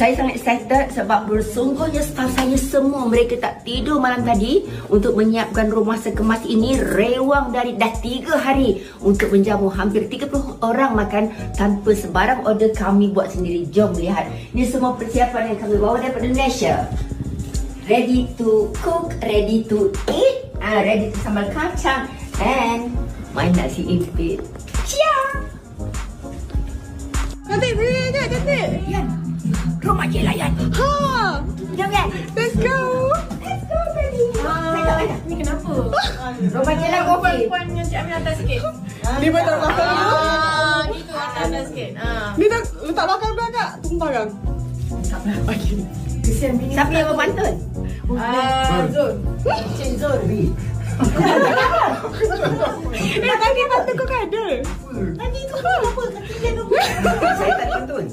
Saya sangat excited sebab bersungguhnya staf saya semua mereka tak tidur malam tadi untuk menyiapkan rumah sekemas ini rewang dari dah 3 hari untuk menjamu hampir 30 orang makan tanpa sebarang order kami buat sendiri. Jom lihat. Ini semua persiapan yang kami bawa daripada Malaysia. Ready to cook, ready to eat, ready to sambal kacang and my nasi impit. Ciao. Cantik, beri je, cantik. Yan, rumah je lah Yan. Ha. Jom Yan. Let's go. Let's go baby. Tengok Yan. Ni kenapa? Rumah je lah kopi. Puan dengan Cik Amin atas sikit. Ni betul belakang dulu. Gitu atas sikit. Ni tak letak belakang dah kak. Tunggu belakang. Okey. Kesian bini. Siapa yang berpantun? Zul. Cik Zul. Tadi pantun kau kan ada. Tadi tu apa? Kaki dia tu. Saya tak pantun.